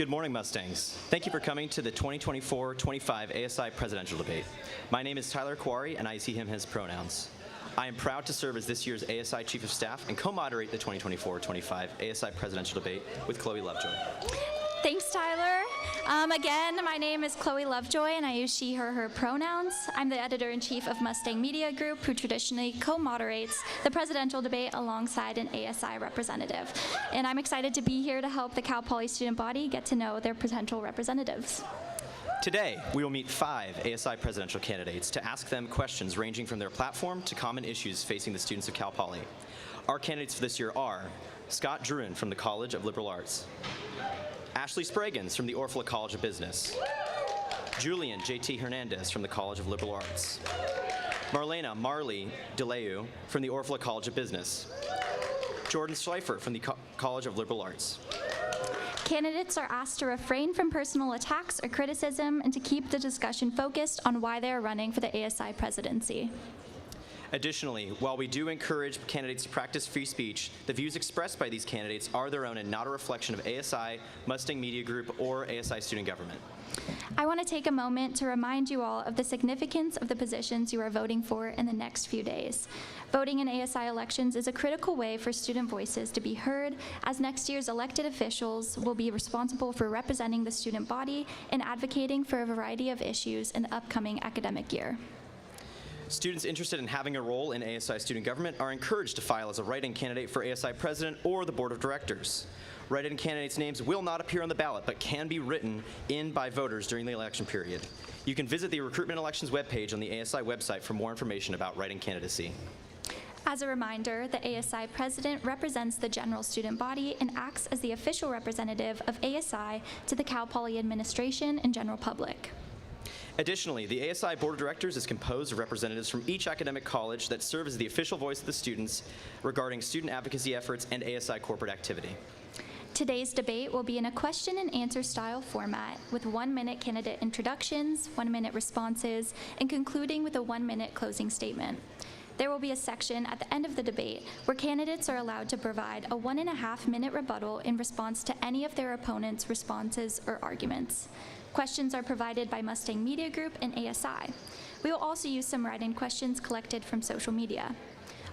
Good morning, Mustangs. Thank you for coming to the 2024-25 ASI Presidential Debate. My name is Tyler Quarry, and I use he/him his pronouns. I am proud to serve as this year's ASI Chief of Staff and co-moderate the 2024-25 ASI Presidential Debate with Chloe Lovejoy. Thanks, Tyler. Again, my name is Chloe Lovejoy, and I use she, her pronouns. I'm the editor-in-chief of Mustang Media Group, who traditionally co-moderates the presidential debate alongside an ASI representative. And I'm excited to be here to help the Cal Poly student body get to know their potential representatives. Today, we will meet 5 ASI presidential candidates to ask them questions ranging from their platform to common issues facing the students of Cal Poly. Our candidates for this year are Scott Druin from the College of Liberal Arts, Ashley Spragans from the Orfalea College of Business, Julian J.T. Hernandez from the College of Liberal Arts, Marlena Marley DeLeu from the Orfalea College of Business, Jordan Schleifer from the College of Liberal Arts. Candidates are asked to refrain from personal attacks or criticism and to keep the discussion focused on why they are running for the ASI presidency. Additionally, while we do encourage candidates to practice free speech, the views expressed by these candidates are their own and not a reflection of ASI, Mustang Media Group, or ASI student government. I want to take a moment to remind you all of the significance of the positions you are voting for in the next few days. Voting in ASI elections is a critical way for student voices to be heard, as next year's elected officials will be responsible for representing the student body and advocating for a variety of issues in the upcoming academic year. Students interested in having a role in ASI student government are encouraged to file as a write-in candidate for ASI president or the board of directors. Write-in candidates' names will not appear on the ballot, but can be written in by voters during the election period. You can visit the Recruitment Elections webpage on the ASI website for more information about write-in candidacy. As a reminder, the ASI president represents the general student body and acts as the official representative of ASI to the Cal Poly administration and general public. Additionally, the ASI Board of Directors is composed of representatives from each academic college that serve as the official voice of the students regarding student advocacy efforts and ASI corporate activity. Today's debate will be in a question and answer style format with 1-minute candidate introductions, 1-minute responses, and concluding with a 1-minute closing statement. There will be a section at the end of the debate where candidates are allowed to provide a 1.5-minute rebuttal in response to any of their opponents' responses or arguments. Questions are provided by Mustang Media Group and ASI. We will also use some write-in questions collected from social media.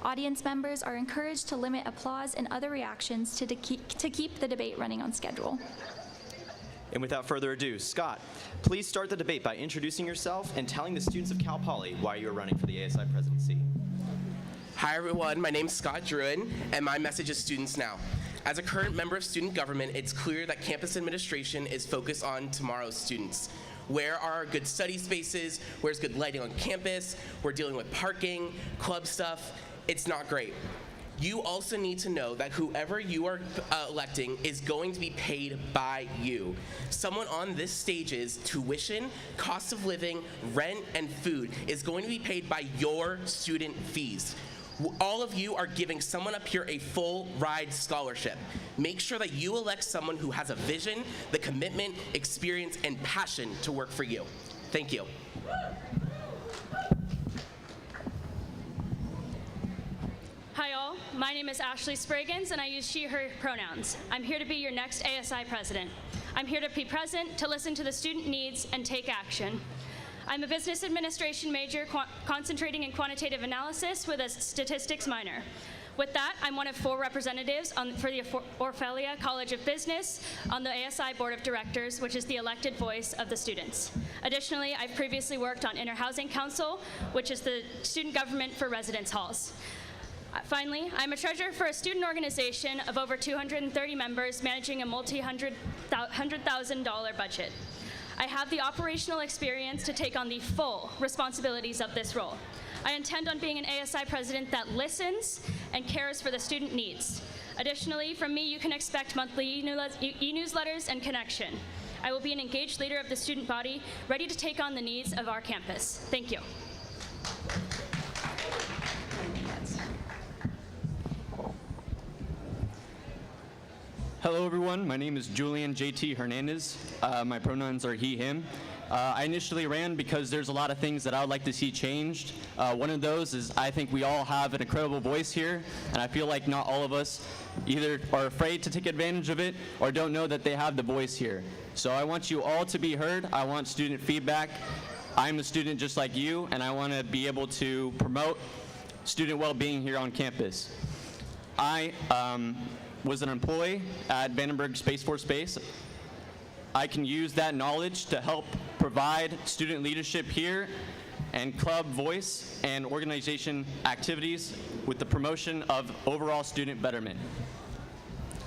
Audience members are encouraged to limit applause and other reactions to keep the debate running on schedule. And without further ado, Scott, please start the debate by introducing yourself and telling the students of Cal Poly why you are running for the ASI presidency. Hi everyone, my name's Scott Druin, and my message is students now. As a current member of student government, it's clear that campus administration is focused on tomorrow's students. Where are our good study spaces? Where's good lighting on campus? We're dealing with parking, club stuff. It's not great. You also need to know that whoever you are electing is going to be paid by you. Someone on this stage's tuition, cost of living, rent, and food is going to be paid by your student fees. All of you are giving someone up here a full ride scholarship. Make sure that you elect someone who has a vision, the commitment, experience, and passion to work for you. Thank you. Hi all, my name is Ashley Spragans and I use she, her pronouns. I'm here to be your next ASI president. I'm here to be present, to listen to the student needs and take action. I'm a business administration major concentrating in quantitative analysis with a statistics minor. With that, I'm one of 4 representatives for the Orfalea College of Business on the ASI Board of Directors, which is the elected voice of the students. Additionally, I've previously worked on Interhousing Council, which is the student government for residence halls. Finally, I'm a treasurer for a student organization of over 230 members managing a multi-$100,000 budget. I have the operational experience to take on the full responsibilities of this role. I intend on being an ASI president that listens and cares for the student needs. Additionally, from me, you can expect monthly e-newsletters and connection. I will be an engaged leader of the student body, ready to take on the needs of our campus. Thank you. Hello everyone, my name is Julian J.T. Hernandez. My pronouns are he, him. I initially ran because there's a lot of things that I would like to see changed. One of those is I think we all have an incredible voice here, and I feel like not all of us either are afraid to take advantage of it or don't know that they have the voice here. So I want you all to be heard. I want student feedback. I'm a student just like you, and I want to be able to promote student well-being here on campus. I was an employee at Vandenberg Space Force Base. I can use that knowledge to help provide student leadership here and club voice and organization activities with the promotion of overall student betterment.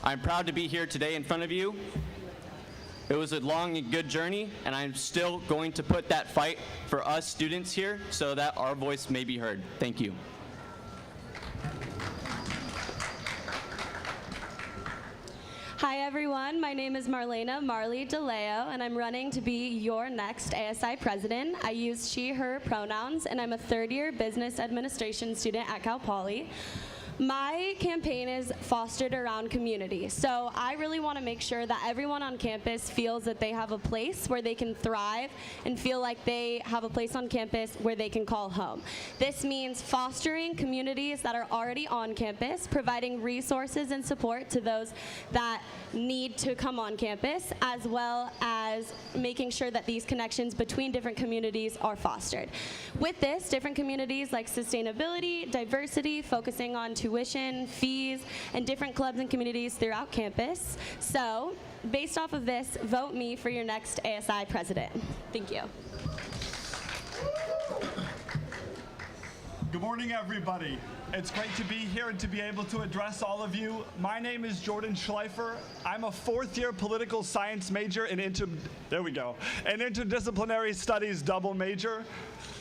I'm proud to be here today in front of you. It was a long and good journey, and I'm still going to put that fight for us students here so that our voice may be heard. Thank you. Hi everyone, my name is Marlena Marley DeLeo, and I'm running to be your next ASI president. I use she, her pronouns, and I'm a third-year business administration student at Cal Poly. My campaign is fostered around community, so I really want to make sure that everyone on campus feels that they have a place where they can thrive and feel like they have a place on campus where they can call home. This means fostering communities that are already on campus, providing resources and support to those that need to come on campus, as well as making sure that these connections between different communities are fostered. With this, different communities like sustainability, diversity, focusing on tuition, fees, and different clubs and communities throughout campus. So, based off of this, vote me for your next ASI president. Thank you. Good morning, everybody. It's great to be here and to be able to address all of you. My name is Jordan Schleifer. I'm a fourth-year political science major and an interdisciplinary studies double major.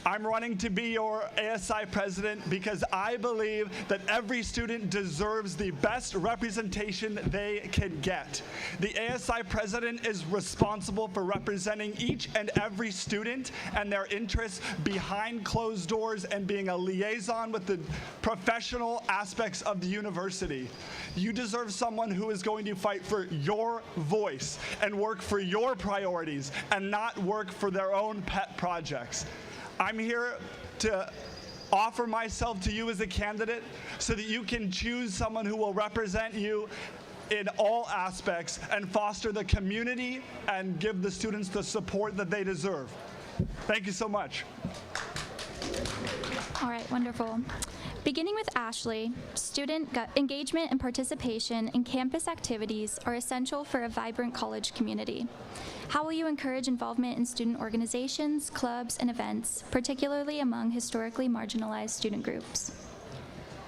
I'm running to be your ASI president because I believe that every student deserves the best representation they can get. The ASI president is responsible for representing each and every student and their interests behind closed doors and being a liaison with the professional aspects of the university. You deserve someone who is going to fight for your voice and work for your priorities and not work for their own pet projects. I'm here to offer myself to you as a candidate so that you can choose someone who will represent you in all aspects and foster the community and give the students the support that they deserve. Thank you so much. All right, wonderful. Beginning with Ashley, student engagement and participation in campus activities are essential for a vibrant college community. How will you encourage involvement in student organizations, clubs, and events, particularly among historically marginalized student groups?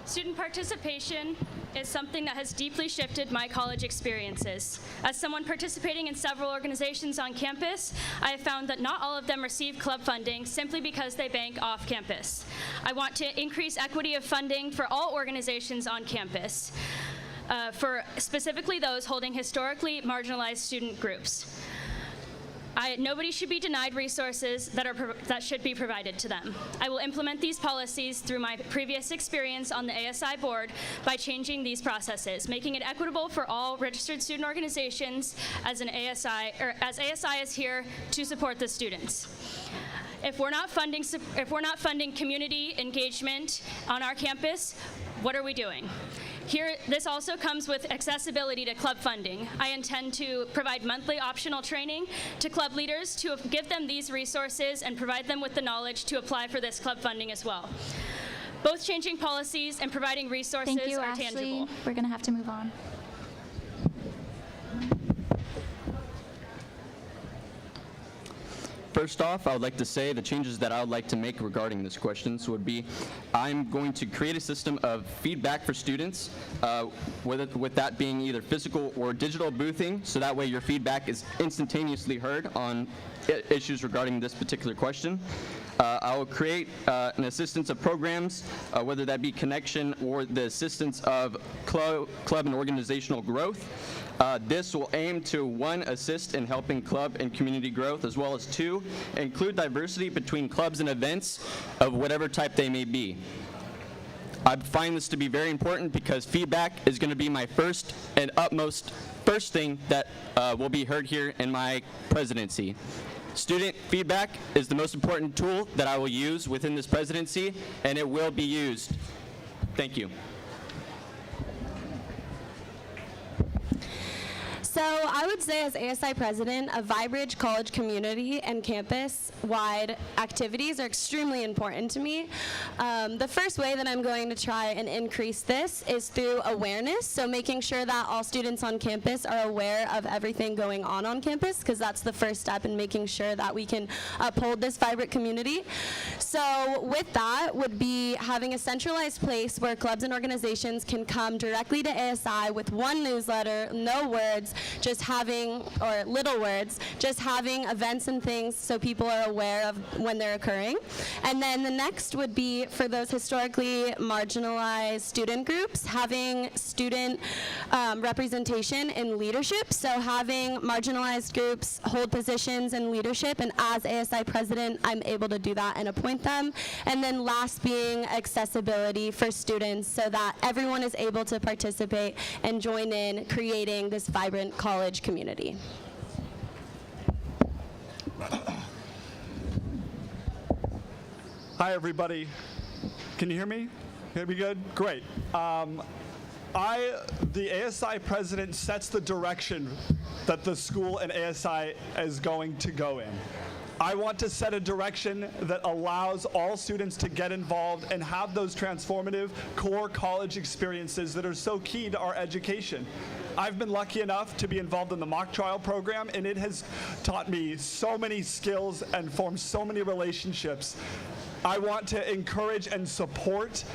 Student participation is something that has deeply shifted my college experiences. As someone participating in several organizations on campus, I have found that not all of them receive club funding simply because they bank off campus. I want to increase equity of funding for all organizations on campus, for specifically those holding historically marginalized student groups. Nobody should be denied resources that should be provided to them. I will implement these policies through my previous experience on the ASI board by changing these processes, making it equitable for all registered student organizations as ASI is here to support the students. If we're not funding community engagement on our campus, what are we doing? This also comes with accessibility to club funding. I intend to provide monthly optional training to club leaders to give them these resources and provide them with the knowledge to apply for this club funding as well. Both changing policies and providing resources Thank you, are Ashley. tangible. We're going to have to move on. First off, I would like to say the changes that I would like to make regarding this questions would be I'm going to create a system of feedback for students, with that being either physical or digital boothing, so that way your feedback is instantaneously heard on issues regarding this particular question. I will create an assistance of programs, whether that be connection or the assistance of club and organizational growth. This will aim to 1, assist in helping club and community growth, as well as 2, include diversity between clubs and events of whatever type they may be. I find this to be very important because feedback is going to be my first and first thing that will be heard here in my presidency. Student feedback is the most important tool that I will use within this presidency, and it will be used. Thank you. So I would say as ASI president, a vibrant college community and campus-wide activities are extremely important to me. The first way that I'm going to try and increase this is through awareness, so making sure that all students on campus are aware of everything going on campus, because that's the first step in making sure that we can uphold this vibrant community. So with that would be having a centralized place where clubs and organizations can come directly to ASI with one newsletter, no words, just having, or little words, just having events and things so people are aware of when they're occurring. And then the next would be for those historically marginalized student groups, having student representation in leadership. So having marginalized groups hold positions in leadership, and as ASI president, I'm able to do that and appoint them. And then last being accessibility for students so that everyone is able to participate and join in creating this vibrant college community. Hi, everybody. Can you hear me? Hear me good? Great. The ASI president sets the direction that the school and ASI is going to go in. I want to set a direction that allows all students to get involved and have those transformative core college experiences that are so key to our education. I've been lucky enough to be involved in the mock trial program, and it has taught me so many skills and formed so many relationships. I want to encourage and support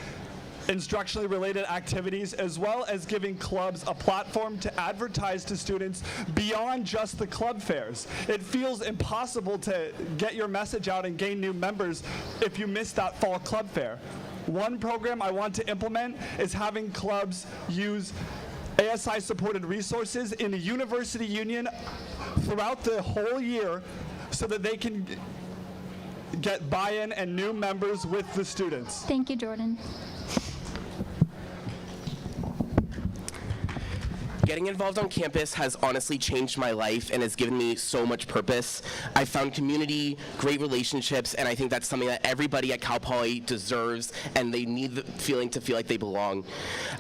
instructionally related activities, as well as giving clubs a platform to advertise to students beyond just the club fairs. It feels impossible to get your message out and gain new members if you miss that fall club fair. One program I want to implement is having clubs use ASI-supported resources in the university union throughout the whole year so that they can get buy-in and new members with the students. Thank you, Jordan. Getting involved on campus has honestly changed my life and has given me so much purpose. I found community, great relationships, and I think that's something that everybody at Cal Poly deserves, and they need the feeling to feel like they belong.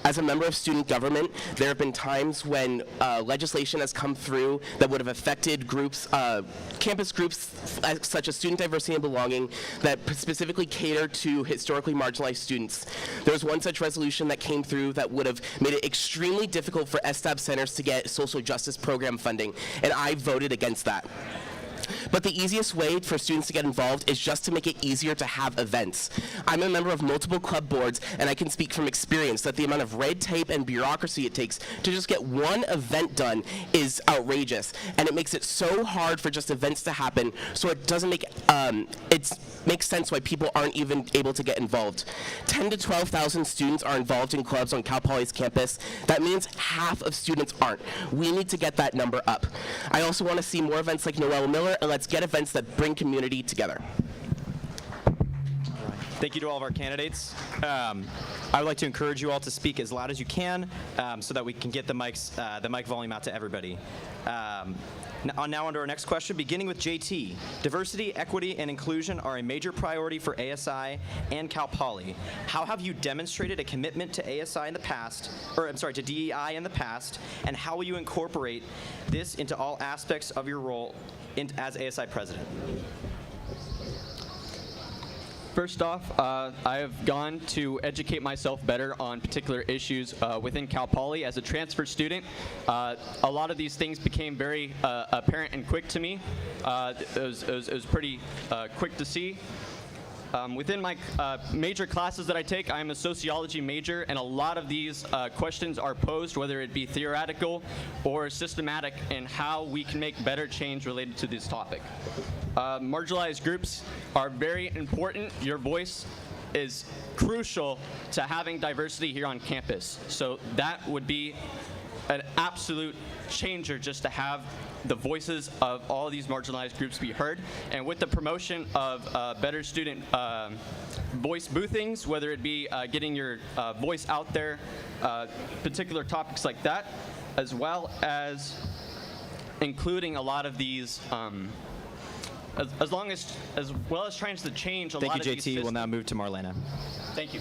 As a member of student government, there have been times when legislation has come through that would have affected groups, campus groups such as student diversity and belonging that specifically cater to historically marginalized students. There was one such resolution that came through that would have made it extremely difficult for STAB centers to get social justice program funding, and I voted against that. But the easiest way for students to get involved is just to make it easier to have events. I'm a member of multiple club boards, and I can speak from experience that the amount of red tape and bureaucracy it takes to just get one event done is outrageous, and it makes it so hard for just events to happen, so it doesn't make makes sense why people aren't even able to get involved. 10 to 12,000 students are involved in clubs on Cal Poly's campus. That means half of students aren't. We need to get that number up. I also want to see more events like Noel Miller, and let's get events that bring community together. Thank you to all of our candidates. I would like to encourage you all to speak as loud as you can so that we can get the mic volume out to everybody. Now on to our next question, beginning with JT. Diversity, equity, and inclusion are a major priority for ASI and Cal Poly. How have you demonstrated a commitment to ASI in the past, to DEI in the past, and how will you incorporate this into all aspects of your role as ASI president? First off, I have gone to educate myself better on particular issues within Cal Poly. As a transfer student, a lot of these things became very apparent and quick to me. It was pretty quick to see. Within my major classes that I take, I'm a sociology major, and a lot of these questions are posed, whether it be theoretical or systematic, in how we can make better change related to this topic. Marginalized groups are very important. Your voice is crucial to having diversity here on campus. So that would be an absolute changer just to have the voices of all these marginalized groups be heard. And with the promotion of better student voice boothings, whether it be getting your voice out there, particular topics like that, as well as including a lot of these, as well as trying to change a lot of these Thank you, JT. We'll systems. now move to Marlena. Thank you.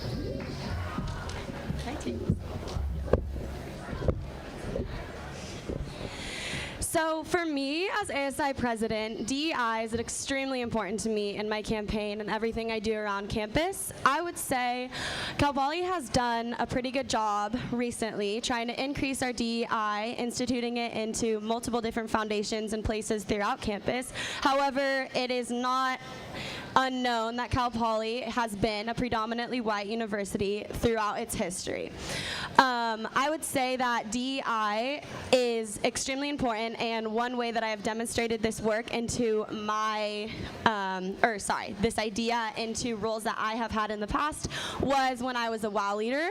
So for me, as ASI president, DEI is extremely important to me in my campaign and everything I do around campus. I would say Cal Poly has done a pretty good job recently trying to increase our DEI, instituting it into multiple different foundations and places throughout campus. However, it is not unknown that Cal Poly has been a predominantly white university throughout its history. I would say that DEI is extremely important, and one way that I have demonstrated this work into my, this idea into roles that I have had in the past was when I was a WOW leader.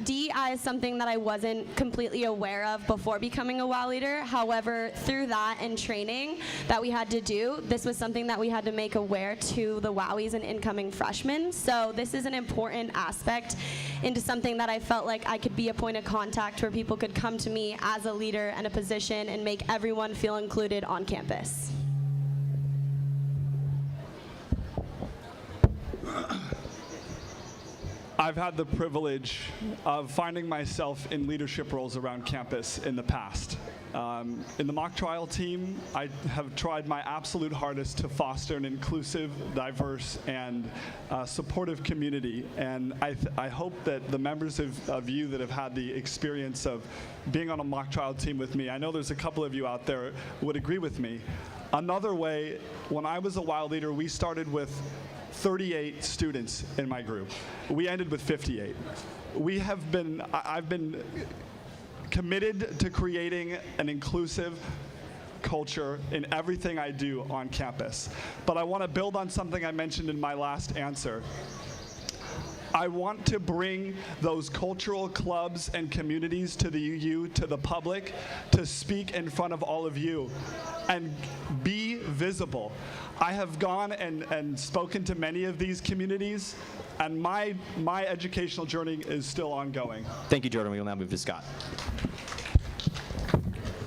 DEI is something that I wasn't completely aware of before becoming a WOW leader. However, through that and training that we had to do, this was something that we had to make aware to the WOWies and incoming freshmen. So this is an important aspect into something that I felt like I could be a point of contact where people could come to me as a leader and a position and make everyone feel included on campus. I've had the privilege of finding myself in leadership roles around campus in the past. In the mock trial team, I have tried my absolute hardest to foster an inclusive, diverse, and supportive community. And I hope that the members of you that have had the experience of being on a mock trial team with me, I know there's a couple of you out there who would agree with me. Another way, when I was a WOW leader, we started with 38 students in my group. We ended with 58. I've been committed to creating an inclusive culture in everything I do on campus. But I want to build on something I mentioned in my last answer. I want to bring those cultural clubs and communities to the UU, to the public, to speak in front of all of you and be visible. I have gone and spoken to many of these communities, and my educational journey is still ongoing. Thank you, Jordan. We will now move to Scott.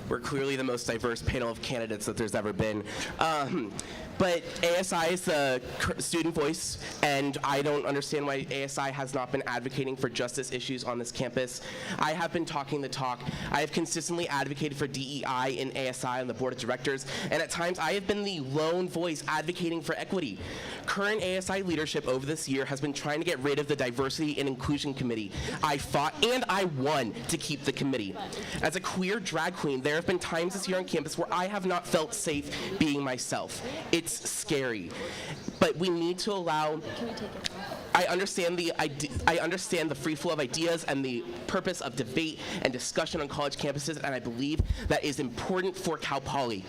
We're clearly the most diverse panel of candidates that there's ever been. But ASI is the student voice, and I don't understand why ASI has not been advocating for justice issues on this campus. I have been talking the talk. I have consistently advocated for DEI in ASI on the board of directors, and at times I have been the lone voice advocating for equity. Current ASI leadership over this year has been trying to get rid of the Diversity and Inclusion Committee. I fought and I won to keep the committee. As a queer drag queen, there have been times this year on campus where I have not felt safe being myself. It's scary, but we need to allow. I understand the free flow of ideas and the purpose of debate and discussion on college campuses, and I believe that is important for Cal Poly.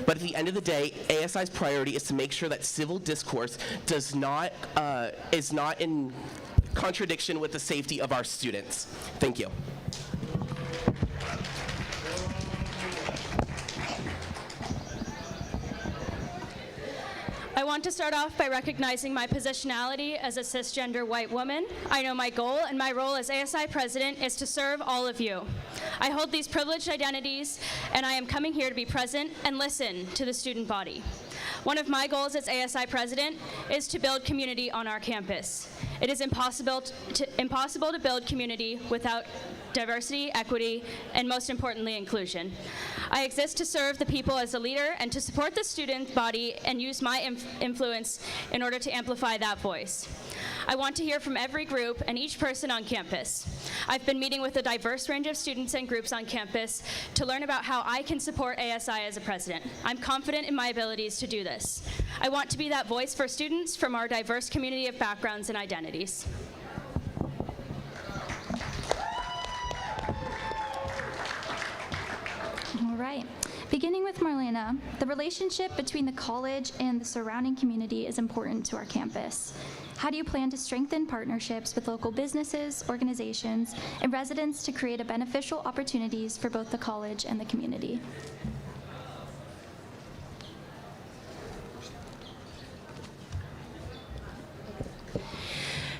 But at the end of the day, ASI's priority is to make sure that civil discourse is not in contradiction with the safety of our students. Thank you. I want to start off by recognizing my positionality as a cisgender white woman. I know my goal, and my role as ASI president is to serve all of you. I hold these privileged identities, and I am coming here to be present and listen to the student body. One of my goals as ASI president is to build community on our campus. It is impossible to build community without diversity, equity, and most importantly, inclusion. I exist to serve the people as a leader and to support the student body and use my influence in order to amplify that voice. I want to hear from every group and each person on campus. I've been meeting with a diverse range of students and groups on campus to learn about how I can support ASI as a president. I'm confident in my abilities to do this. I want to be that voice for students from our diverse community of backgrounds and identities. All right. Beginning with Marlena, the relationship between the college and the surrounding community is important to our campus. How do you plan to strengthen partnerships with local businesses, organizations, and residents to create a beneficial opportunities for both the college and the community?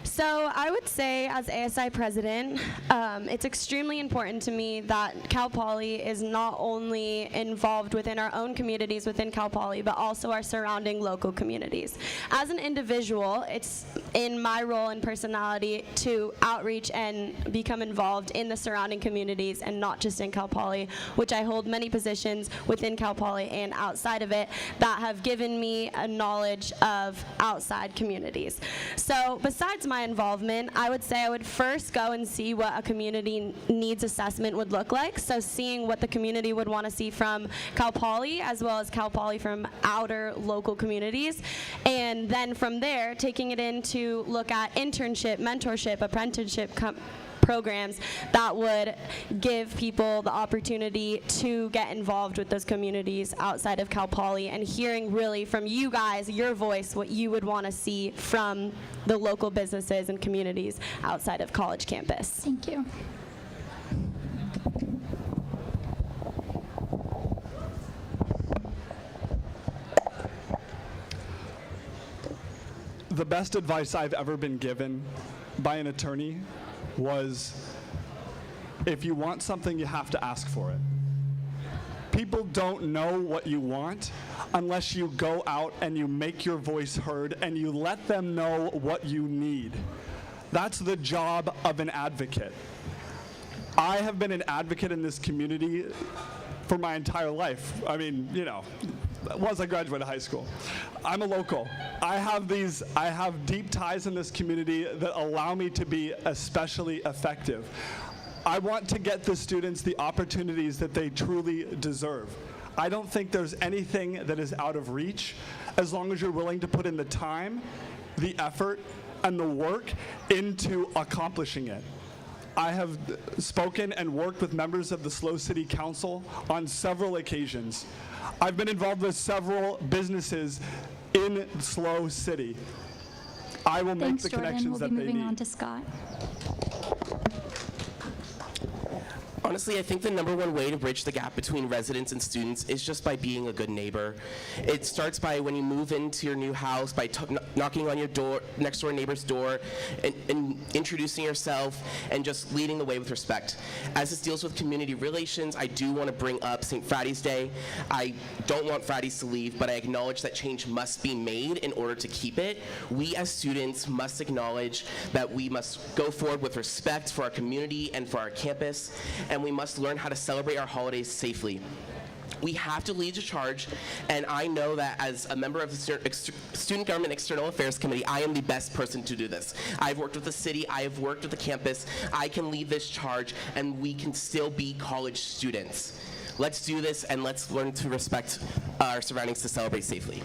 So I would say, as ASI president, it's extremely important to me that Cal Poly is not only involved within our own communities within Cal Poly, but also our surrounding local communities. As an individual, it's in my role and personality to outreach and become involved in the surrounding communities and not just in Cal Poly, which I hold many positions within Cal Poly and outside of it that have given me a knowledge of outside communities. So besides my involvement, I would say I would first go and see what a community needs assessment would look like. So seeing what the community would want to see from Cal Poly as well as Cal Poly from outer local communities. And then from there, taking it in to look at internship, mentorship, apprenticeship programs that would give people the opportunity to get involved with those communities outside of Cal Poly, and hearing really from you guys, your voice, what you would want to see from the local businesses and communities outside of college campus. Thank you. The best advice I've ever been given by an attorney was, if you want something, you have to ask for it. People don't know what you want unless you go out and you make your voice heard and you let them know what you need. That's the job of an advocate. I have been an advocate in this community for my entire life. I mean, you know, once I graduated high school. I'm a local. I have deep ties in this community that allow me to be especially effective. I want to get the students the opportunities that they truly deserve. I don't think there's anything that is out of reach as long as you're willing to put in the time, the effort, and the work into accomplishing it. I have spoken and worked with members of the SLO City Council on several occasions. I've been involved with several businesses in SLO City. I will make the connections that they need. We'll be moving on to Scott. Honestly, I think the #1 way to bridge the gap between residents and students is just by being a good neighbor. It starts by when you move into your new house, by knocking on your door, next door neighbor's door, and introducing yourself, and just leading the way with respect. As this deals with community relations, I do want to bring up St. Friday's Day. I don't want Fridays to leave, but I acknowledge that change must be made in order to keep it. We as students must acknowledge that we must go forward with respect for our community and for our campus, and we must learn how to celebrate our holidays safely. We have to lead the charge, and I know that as a member of the Student Government External Affairs Committee, I am the best person to do this. I've worked with the city, I have worked with the campus, I can lead this charge, and we can still be college students. Let's do this, and let's learn to respect our surroundings to celebrate safely.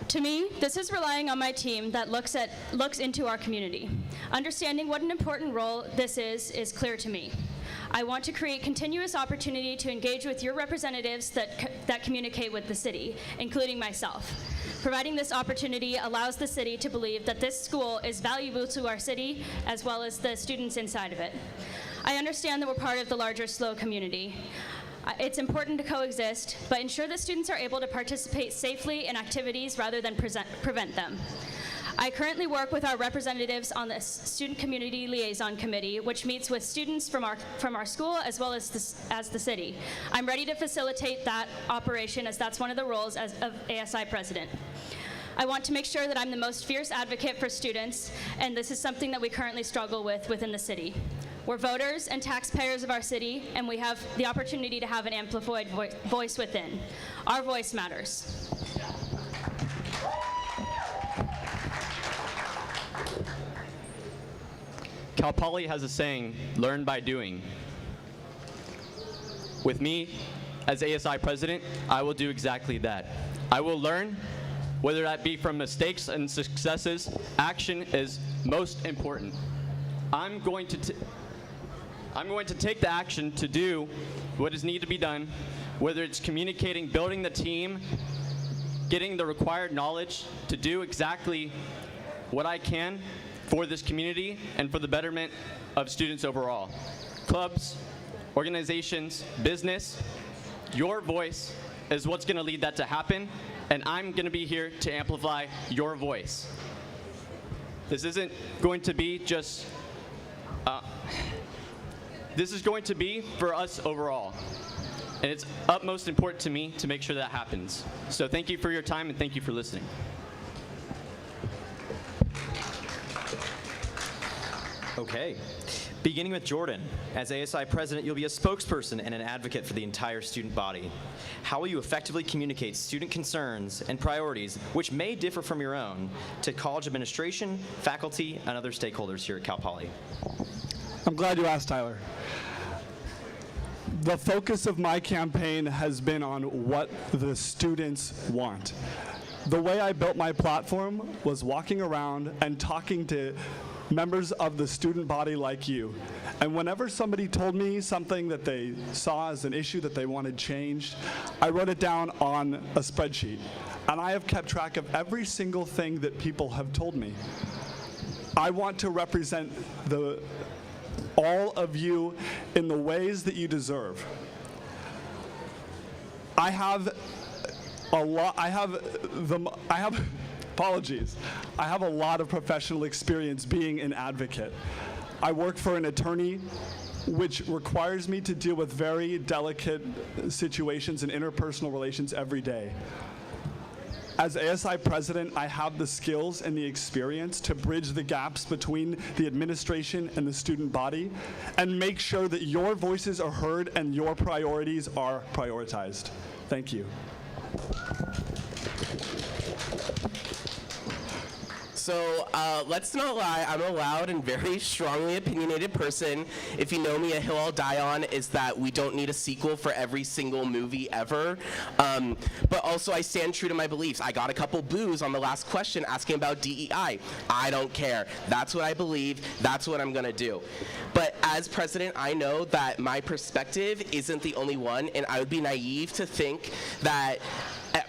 To me, this is relying on my team that looks into our community. Understanding what an important role this is clear to me. I want to create continuous opportunity to engage with your representatives that communicate with the city, including myself. Providing this opportunity allows the city to believe that this school is valuable to our city as well as the students inside of it. I understand that we're part of the larger SLO community. It's important to coexist, but ensure that students are able to participate safely in activities rather than prevent them. I currently work with our representatives on the Student Community Liaison Committee, which meets with students from our school as well as the city. I'm ready to facilitate that operation, as that's one of the roles of ASI president. I want to make sure that I'm the most fierce advocate for students, and this is something that we currently struggle with within the city. We're voters and taxpayers of our city, and we have the opportunity to have an amplified voice within. Our voice matters. Cal Poly has a saying, learn by doing. With me, as ASI president, I will do exactly that. I will learn, whether that be from mistakes and successes. Action is most important. I'm going to take the action to do what is needed to be done whether it's communicating, building the team, getting the required knowledge to do exactly what I can for this community and for the betterment of students overall. Clubs, organizations, business, your voice is what's going to lead that to happen, and I'm going to be here to amplify your voice. This isn't going to be just, this is going to be for us overall. And it's utmost important to me to make sure that happens. So thank you for your time and thank you for listening. Okay. Beginning with Jordan. As ASI president, you'll be a spokesperson and an advocate for the entire student body. How will you effectively communicate student concerns and priorities, which may differ from your own, to college administration, faculty, and other stakeholders here at Cal Poly? I'm glad you asked, Tyler. The focus of my campaign has been on what the students want. The way I built my platform was walking around and talking to members of the student body like you. And whenever somebody told me something that they saw as an issue that they wanted changed, I wrote it down on a spreadsheet. And I have kept track of every single thing that people have told me. I want to represent all of you in the ways that you deserve. Apologies. I have a lot of professional experience being an advocate. I work for an attorney, which requires me to deal with very delicate situations and interpersonal relations every day. As ASI president, I have the skills and the experience to bridge the gaps between the administration and the student body and make sure that your voices are heard and your priorities are prioritized. Thank you. So let's not lie, I'm a loud and very strongly opinionated person. If you know me, a hill I'll die on is that we don't need a sequel for every single movie ever. But also I stand true to my beliefs. I got a couple boos on the last question asking about DEI. I don't care. That's what I believe. That's what I'm gonna do. But as president, I know that my perspective isn't the only one, and I would be naive to think that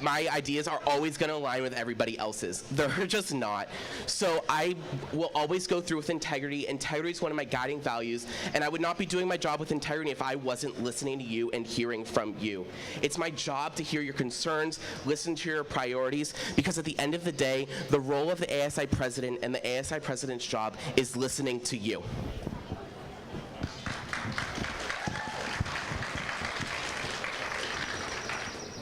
my ideas are always going to align with everybody else's. They're just not. So I will always go through with integrity. Integrity is one of my guiding values, and I would not be doing my job with integrity if I wasn't listening to you and hearing from you. It's my job to hear your concerns, listen to your priorities, because at the end of the day, the role of the ASI president and the ASI president's job is listening to you.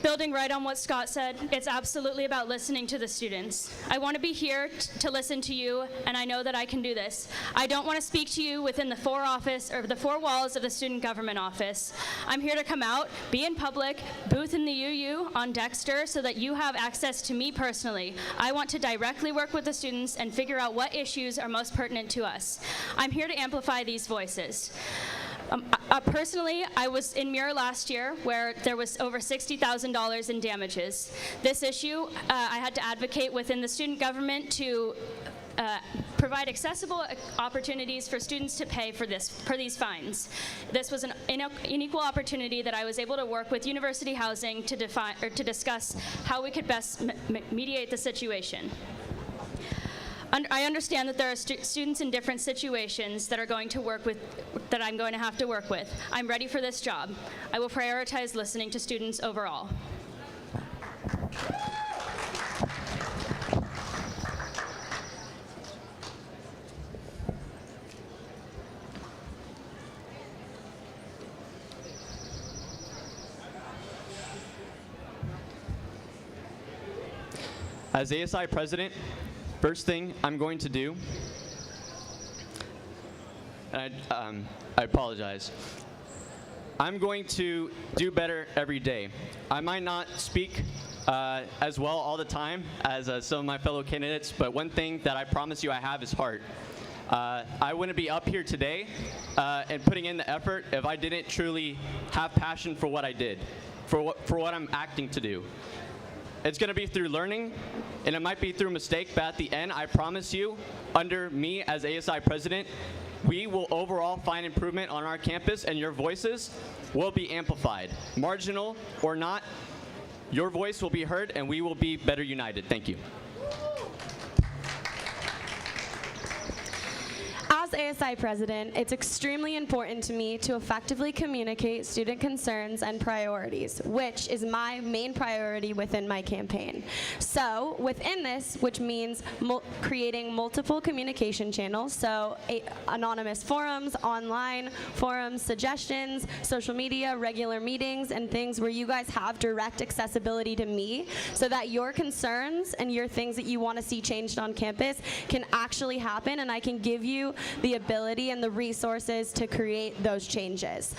Building right on what Scott said, it's absolutely about listening to the students. I want to be here to listen to you, and I know that I can do this. I don't want to speak to you within the four walls of the student government office. I'm here to come out, be in public, booth in the UU on Dexter so that you have access to me personally. I want to directly work with the students and figure out what issues are most pertinent to us. I'm here to amplify these voices. Personally, I was in Muir last year where there was over $60,000 in damages. This issue, I had to advocate within the student government to provide accessible opportunities for students to pay for these fines. This was an unequal opportunity that I was able to work with University Housing to discuss how we could best mediate the situation. I understand that there are students in different situations that I'm going to have to work with. I'm ready for this job. I will prioritize listening to students overall. As ASI president, first thing I'm going to do, and I apologize, I'm going to do better every day. I might not speak as well all the time as some of my fellow candidates, but one thing that I promise you I have is heart. I wouldn't be up here today and putting in the effort if I didn't truly have passion for what I did, for what I'm acting to do. It's going to be through learning, and it might be through mistake, but at the end, I promise you, under me as ASI president, we will overall find improvement on our campus, and your voices will be amplified. Marginal or not, your voice will be heard, and we will be better united. Thank you. As ASI president, it's extremely important to me to effectively communicate student concerns and priorities, which is my main priority within my campaign. So within this, which means creating multiple communication channels, so anonymous forums, online forums, suggestions, social media, regular meetings, and things where you guys have direct accessibility to me so that your concerns and your things that you want to see changed on campus can actually happen, and I can give you the ability and the resources to create those changes.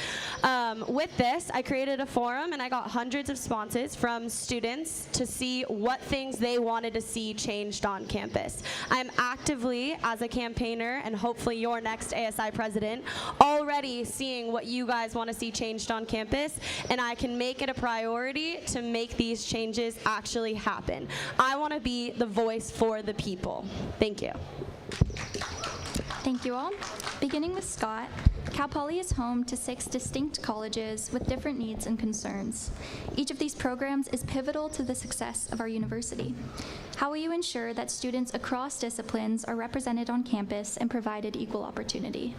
With this, I created a forum and I got hundreds of responses from students to see what things they wanted to see changed on campus. I'm actively, as a campaigner and hopefully your next ASI president, already seeing what you guys want to see changed on campus, and I can make it a priority to make these changes actually happen. I want to be the voice for the people. Thank you. Thank you all. Beginning with Scott, Cal Poly is home to 6 distinct colleges with different needs and concerns. Each of these programs is pivotal to the success of our university. How will you ensure that students across disciplines are represented on campus and provided equal opportunity?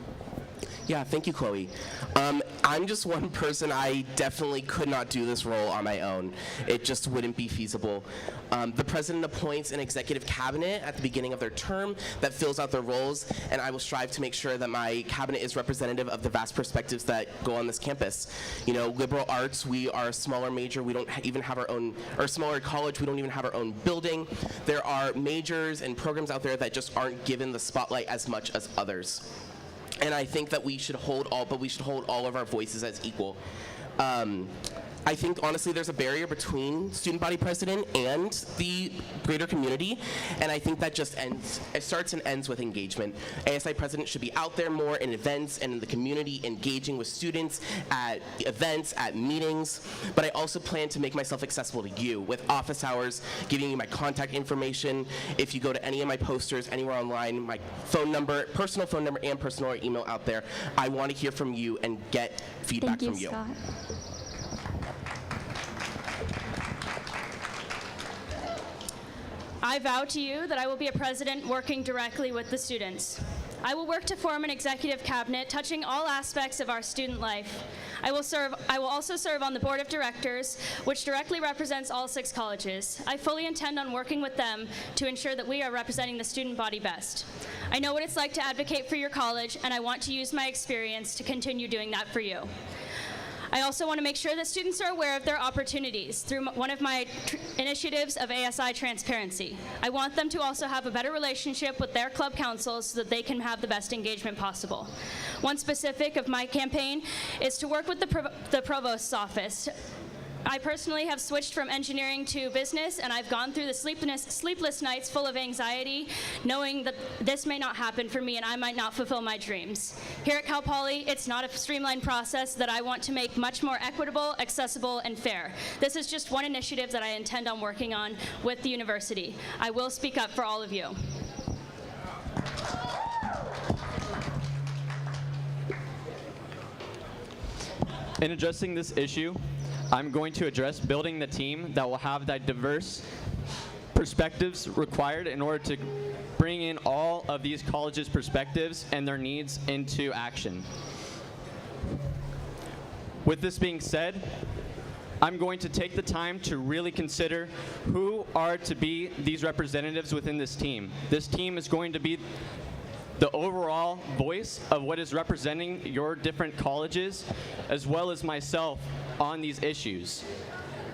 Yeah, thank you, Chloe. I'm just one person. I definitely could not do this role on my own. It just wouldn't be feasible. The president appoints an executive cabinet at the beginning of their term that fills out their roles, and I will strive to make sure that my cabinet is representative of the vast perspectives that go on this campus. You know, liberal arts, we are a smaller major. We don't even have our own, or smaller college, we don't even have our own building. There are majors and programs out there that just aren't given the spotlight as much as others. And I think that we should hold all of our voices as equal. I think, honestly, there's a barrier between student body president and the greater community, and I think that just starts and ends with engagement. ASI president should be out there more in events and in the community, engaging with students at events, at meetings, but I also plan to make myself accessible to you with office hours, giving you my contact information. If you go to any of my posters, anywhere online, my phone number, personal phone number and personal email out there. I want to hear from you and get feedback from you. Thank you, Scott. I vow to you that I will be a president working directly with the students. I will work to form an executive cabinet touching all aspects of our student life. I will also serve on the board of directors, which directly represents all 6 colleges. I fully intend on working with them to ensure that we are representing the student body best. I know what it's like to advocate for your college, and I want to use my experience to continue doing that for you. I also want to make sure that students are aware of their opportunities through one of my initiatives of ASI transparency. I want them to also have a better relationship with their club councils so that they can have the best engagement possible. One specific of my campaign is to work with the provost's office. I personally have switched from engineering to business, and I've gone through the sleepless nights full of anxiety, knowing that this may not happen for me and I might not fulfill my dreams. Here at Cal Poly, it's not a streamlined process that I want to make much more equitable, accessible, and fair. This is just one initiative that I intend on working on with the university. I will speak up for all of you. In addressing this issue, I'm going to address building the team that will have that diverse perspectives required in order to bring in all of these colleges' perspectives and their needs into action. With this being said, I'm going to take the time to really consider who are to be these representatives within this team. This team is going to be the overall voice of what is representing your different colleges, as well as myself on these issues.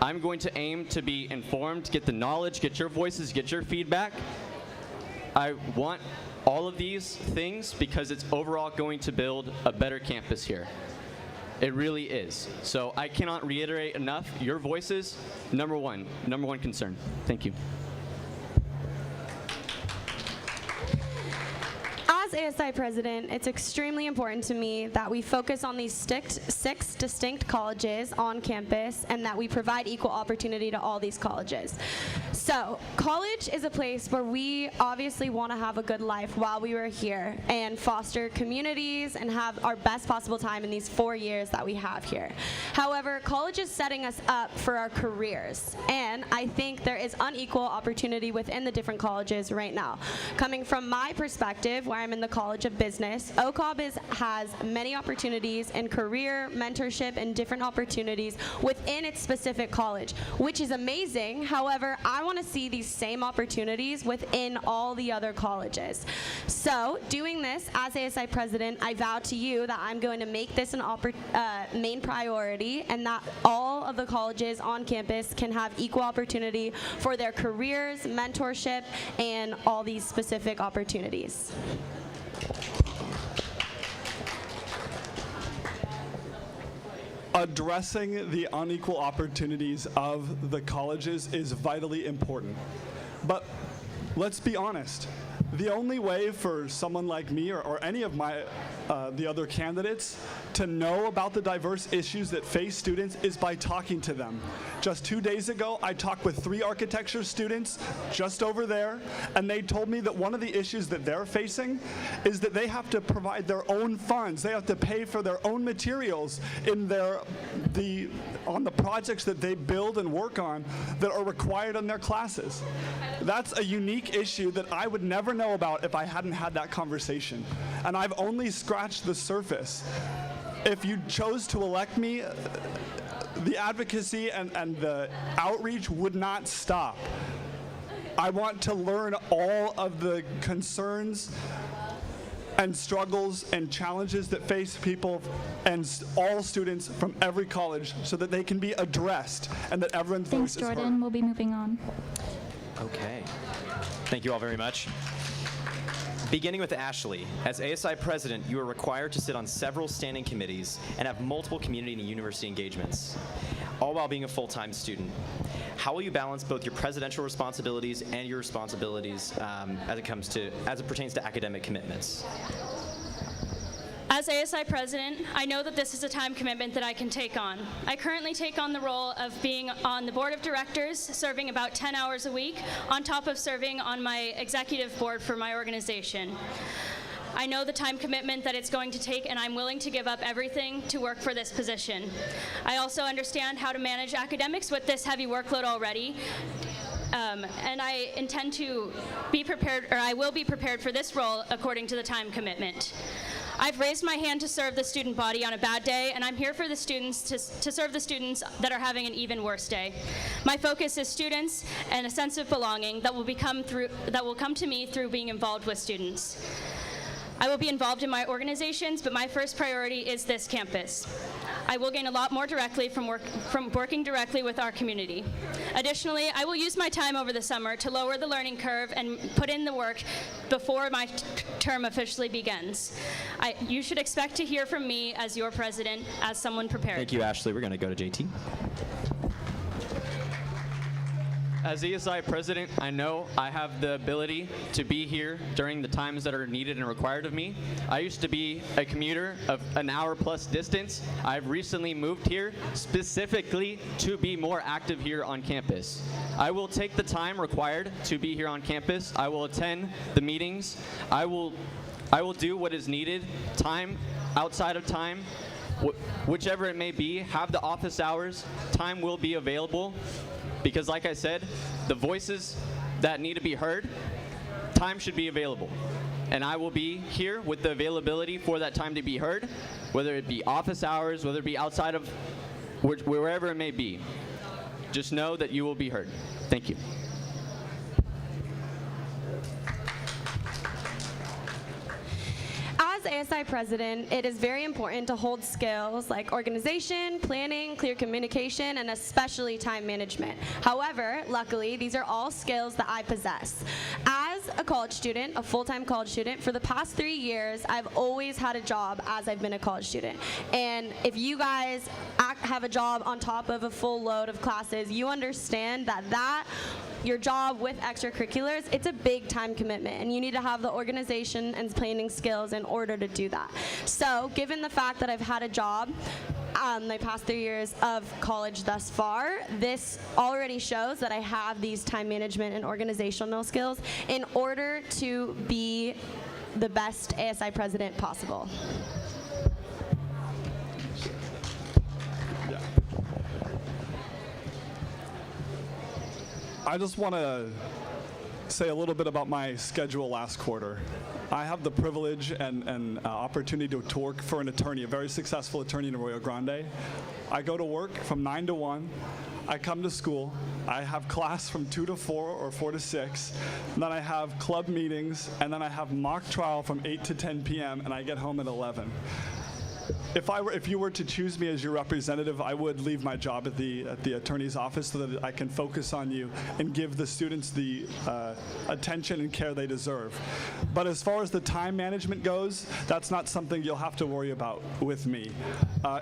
I'm going to aim to be informed, get the knowledge, get your voices, get your feedback. I want all of these things because it's overall going to build a better campus here. It really is. So I cannot reiterate enough, your voices, number one concern. Thank you. As ASI president, it's extremely important to me that we focus on these 6 distinct colleges on campus and that we provide equal opportunity to all these colleges. So, college is a place where we obviously want to have a good life while we were here and foster communities and have our best possible time in these 4 years that we have here. However, college is setting us up for our careers, and I think there is unequal opportunity within the different colleges right now. Coming from my perspective, where I'm in the College of Business, OCOB has many opportunities in career, mentorship, and different opportunities within its specific college, which is amazing. However, I want to see these same opportunities within all the other colleges. So, doing this as ASI president, I vow to you that I'm going to make this an main priority, and that all of the colleges on campus can have equal opportunity for their careers, mentorship, and all these specific opportunities. Addressing the unequal opportunities of the colleges is vitally important. But let's be honest. The only way for someone like me or any of the other candidates to know about the diverse issues that face students is by talking to them. Just 2 days ago, I talked with 3 architecture students just over there, and they told me that one of the issues that they're facing is that they have to provide their own funds. They have to pay for their own materials in on the projects that they build and work on that are required in their classes. That's a unique issue that I would never know about if I hadn't had that conversation. And I've only scratched the surface. If you chose to elect me, the advocacy and the outreach would not stop. I want to learn all of the concerns and struggles and challenges that face people and all students from every college so that they can be addressed and that everyone's Thanks, voice is heard. Jordan. We'll be moving on. Okay. Thank you all very much. Beginning with Ashley, as ASI president, you are required to sit on several standing committees and have multiple community and university engagements, all while being a full-time student. How will you balance both your presidential responsibilities and your responsibilities as it pertains to academic commitments? As ASI president, I know that this is a time commitment that I can take on. I currently take on the role of being on the board of directors, serving about 10 hours a week, on top of serving on my executive board for my organization. I know the time commitment that it's going to take, and I'm willing to give up everything to work for this position. I also understand how to manage academics with this heavy workload already. And I intend to be prepared, or I will be prepared for this role according to the time commitment. I've raised my hand to serve the student body on a bad day, and I'm here for the students to serve the students that are having an even worse day. My focus is students and a sense of belonging that will come to me through being involved with students. I will be involved in my organizations, but my first priority is this campus. I will gain a lot more directly from working directly with our community. Additionally, I will use my time over the summer to lower the learning curve and put in the work before my term officially begins. You should expect to hear from me as your president, as someone prepared. Thank you, Ashley. We're going to go to JT. As ASI president, I know I have the ability to be here during the times that are needed and required of me. I used to be a commuter of an hour-plus distance. I've recently moved here specifically to be more active here on campus. I will take the time required to be here on campus. I will attend the meetings. I will do what is needed, time outside of time, whichever it may be, have the office hours. Time will be available. Because like I said, the voices that need to be heard, time should be available. And I will be here with the availability for that time to be heard, whether it be office hours, whether it be outside of wherever it may be. Just know that you will be heard. Thank you. As ASI president, it is very important to hold skills like organization, planning, clear communication, and especially time management. However, luckily, these are all skills that I possess. As a college student, a full-time college student, for the past 3 years, I've always had a job as I've been a college student. And if you guys have a job on top of a full load of classes, you understand that your job with extracurriculars, it's a big time commitment, and you need to have the organization and planning skills in order to do that. So, given the fact that I've had a job, my past 3 years of college thus far, this already shows that I have these time management and organizational skills in order to be the best ASI president possible. I just want to say a little bit about my schedule last quarter. I have the privilege and opportunity to work for an attorney, a very successful attorney in Arroyo Grande. I go to work from 9 to 1. I come to school. I have class from 2 to 4 or 4 to 6. And then I have club meetings, and then I have mock trial from 8 to 10 p.m., and I get home at 11. If you were to choose me as your representative, I would leave my job at the attorney's office so that I can focus on you and give the students the attention and care they deserve. But as far as the time management goes, that's not something you'll have to worry about with me.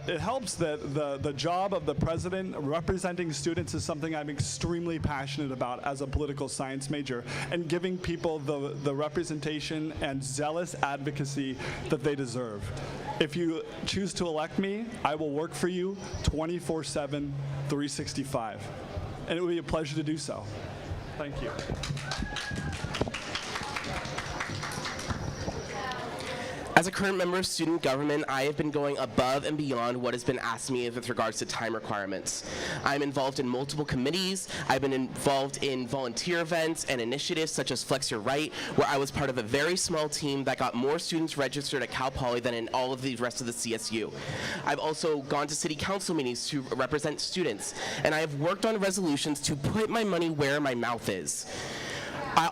It helps that the job of the president representing students is something I'm extremely passionate about as a political science major, and giving people the representation and zealous advocacy that they deserve. If you choose to elect me, I will work for you 24/7, 365. And it would be a pleasure to do so. Thank you. As a current member of student government, I have been going above and beyond what has been asked me with regards to time requirements. I'm involved in multiple committees. I've been involved in volunteer events and initiatives such as Flex Your Right, where I was part of a very small team that got more students registered at Cal Poly than in all of the rest of the CSU. I've also gone to city council meetings to represent students, and I have worked on resolutions to put my money where my mouth is.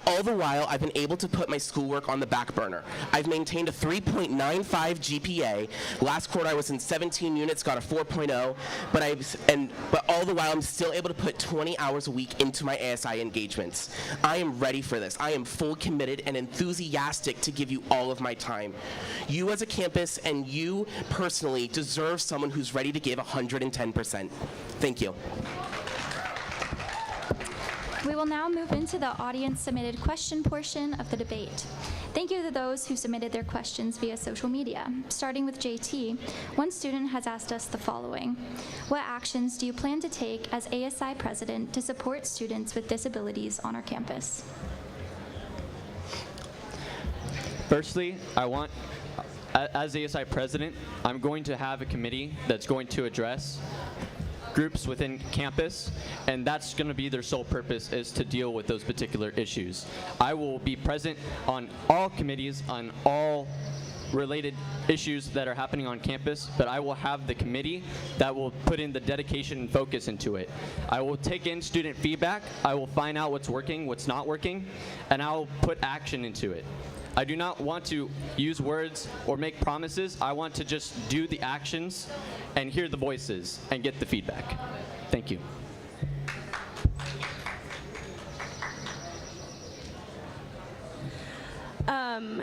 All the while, I've been able to put my schoolwork on the back burner. I've maintained a 3.95 GPA. Last quarter, I was in 17 units, got a 4.0, but all the while, I'm still able to put 20 hours a week into my ASI engagements. I am ready for this. I am full committed and enthusiastic to give you all of my time. You as a campus and you personally deserve someone who's ready to give 110%. Thank you. We will now move into the audience-submitted question portion of the debate. Thank you to those who submitted their questions via social media. Starting with JT, one student has asked us the following. What actions do you plan to take as ASI president to support students with disabilities on our campus? Firstly, as ASI president, I'm going to have a committee that's going to address groups within campus, and that's going to be their sole purpose, is to deal with those particular issues. I will be present on all committees on all related issues that are happening on campus, but I will have the committee that will put in the dedication and focus into it. I will take in student feedback, I will find out what's working, what's not working, and I'll put action into it. I do not want to use words or make promises. I want to just do the actions and hear the voices and get the feedback. Thank you.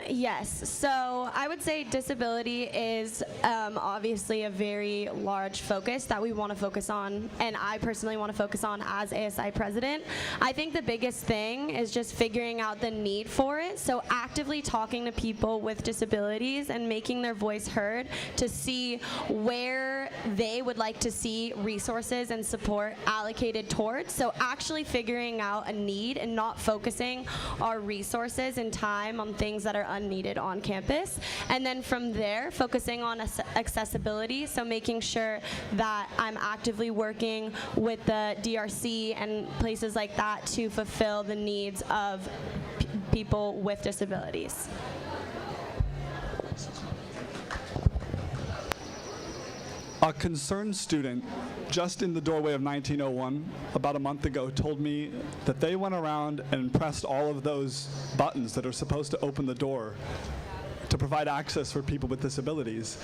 Yes, so I would say disability is obviously a very large focus that we want to focus on, and I personally want to focus on as ASI president. I think the biggest thing is just figuring out the need for it, so actively talking to people with disabilities and making their voice heard to see where they would like to see resources and support allocated towards, so actually figuring out a need and not focusing our resources and time on things that are unneeded on campus. And then from there, focusing on accessibility, so making sure that I'm actively working with the DRC and places like that to fulfill the needs of people with disabilities. A concerned student just in the doorway of 1901 about a month ago told me that they went around and pressed all of those buttons that are supposed to open the door to provide access for people with disabilities.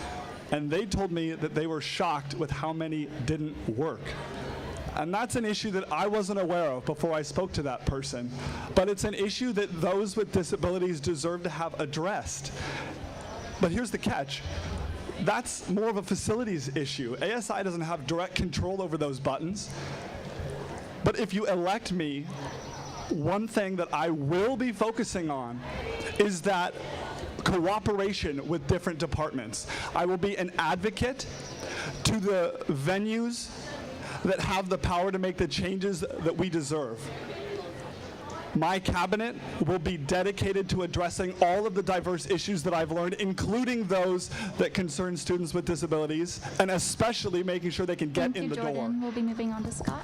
And they told me that they were shocked with how many didn't work. And that's an issue that I wasn't aware of before I spoke to that person. But it's an issue that those with disabilities deserve to have addressed. But here's the catch. That's more of a facilities issue. ASI doesn't have direct control over those buttons. But if you elect me, one thing that I will be focusing on is that cooperation with different departments. I will be an advocate to the venues that have the power to make the changes that we deserve. My cabinet will be dedicated to addressing all of the diverse issues that I've learned, including those that concern students with disabilities, and especially making sure they can get in the door. Thank you, Jordan. We'll be moving on to Scott.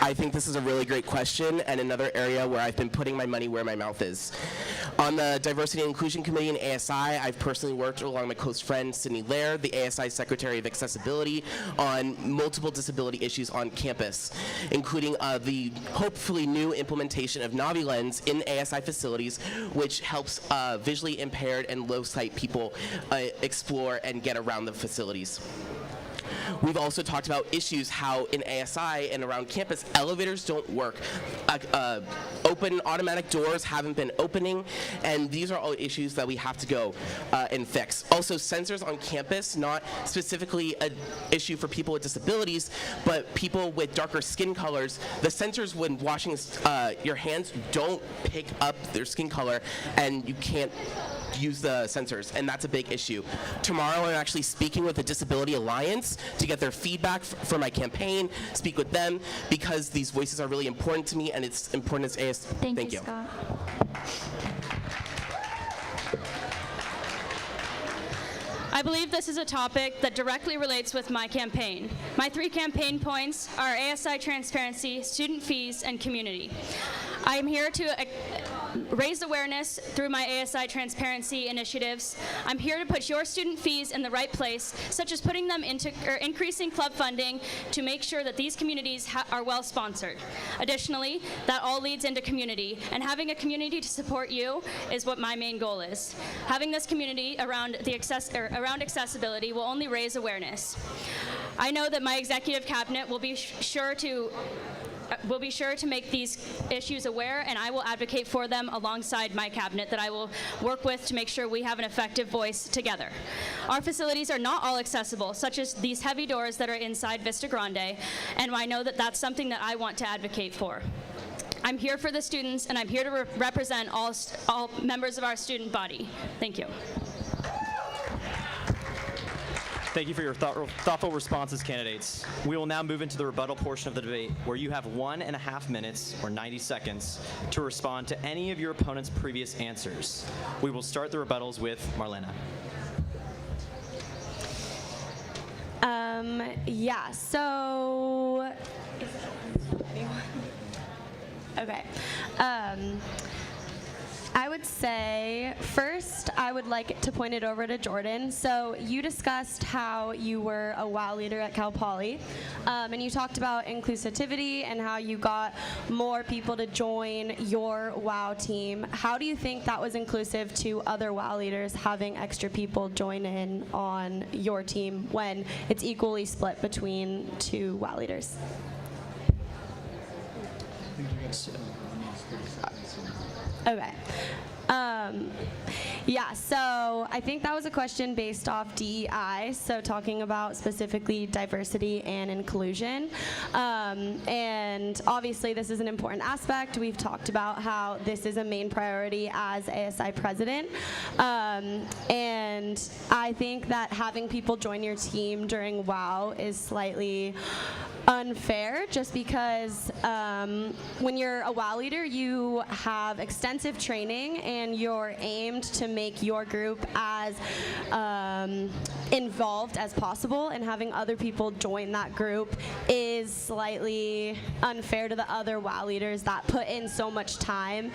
I think this is a really great question and another area where I've been putting my money where my mouth is. On the Diversity and Inclusion Committee in ASI, I've personally worked along my close friend Sydney Laird, the ASI Secretary of Accessibility, on multiple disability issues on campus, including the hopefully new implementation of NaviLens in ASI facilities, which helps visually impaired and low sight people explore and get around the facilities. We've also talked about issues how in ASI and around campus, elevators don't work. Open automatic doors haven't been opening, and these are all issues that we have to go and fix. Also, sensors on campus, not specifically an issue for people with disabilities, but people with darker skin colors. The sensors when washing your hands don't pick up their skin color, and you can't use the sensors, and that's a big issue. Tomorrow I'm actually speaking with the Disability Alliance to get their feedback for my campaign, speak with them, because these voices are really important to me, and it's important as AS. Thank you, Scott. I believe this is a topic that directly relates with my campaign. My 3 campaign points are ASI transparency, student fees, and community. I am here to raise awareness through my ASI transparency initiatives. I'm here to put your student fees in the right place, such as putting them into increasing club funding to make sure that these communities are well sponsored. Additionally, that all leads into community, and having a community to support you is what my main goal is. Having this community around around accessibility will only raise awareness. I know that my executive cabinet will be sure to make these issues aware, and I will advocate for them alongside my cabinet that I will work with to make sure we have an effective voice together. Our facilities are not all accessible, such as these heavy doors that are inside Vista Grande, and I know that that's something that I want to advocate for. I'm here for the students, and I'm here to represent all members of our student body. Thank you. Thank you for your thoughtful responses, candidates. We will now move into the rebuttal portion of the debate, where you have 1.5 minutes, or 90 seconds, to respond to any of your opponent's previous answers. We will start the rebuttals with Marlena. Yeah, so, okay. I would say, first, I would like to point it over to Jordan. So you discussed how you were a WOW leader at Cal Poly, and you talked about inclusivity and how you got more people to join your WOW team. How do you think that was inclusive to other WOW leaders having extra people join in on your team when it's equally split between 2 WOW leaders? Okay. Yeah, so I think that was a question based off DEI, so talking about specifically diversity and inclusion. And obviously this is an important aspect. We've talked about how this is a main priority as ASI president. And I think that having people join your team during WOW is slightly unfair, just because when you're a WOW leader, you have extensive training and you're aimed to make your group as involved as possible, and having other people join that group is slightly unfair to the other WOW leaders that put in so much time.